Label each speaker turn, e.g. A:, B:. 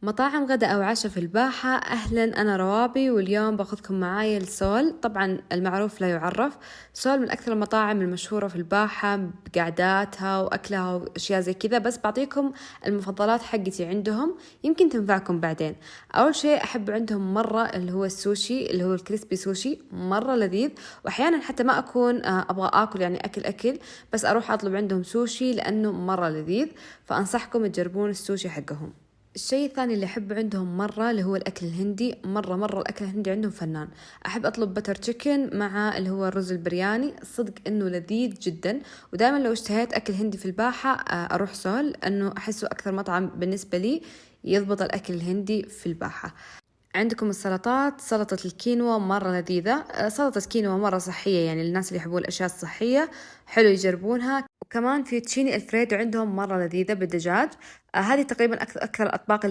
A: مطاعم غدا أو عشاء في الباحة. أهلا، أنا روابي، واليوم باخذكم معايا لسول. طبعا المعروف لا يعرف. سول من أكثر المطاعم المشهورة في الباحة بقعداتها وأكلها وأشياء زي كذا، بس بعطيكم المفضلات حقتي عندهم يمكن تنفعكم بعدين. أول شيء أحب عندهم مرة اللي هو السوشي، اللي هو الكريسبي سوشي، مرة لذيذ. وأحيانا حتى ما أكون أبغى أكل يعني أكل، بس أروح أطلب عندهم سوشي لأنه مرة لذيذ، فأنصحكم تجربون السوشي حقهم. الشيء الثاني اللي أحبه عندهم مرة اللي هو الأكل الهندي. مرة الأكل الهندي عندهم فنان. أحب أطلب بتر تشيكن مع اللي هو الرز البرياني، صدق إنه لذيذ جدا. ودائما لو اشتهيت أكل هندي في الباحة أروح سول، لأنه أحسه أكثر مطعم بالنسبة لي يضبط الأكل الهندي في الباحة. عندكم السلطات، سلطة الكينوا مرة لذيذة. سلطة كينوا مرة صحية، يعني الناس اللي يحبون الأشياء الصحية حلو يجربونها. وكمان في تشيني الفريدو عندهم مرة لذيذة بالدجاج. هذه تقريبا أكثر الأطباق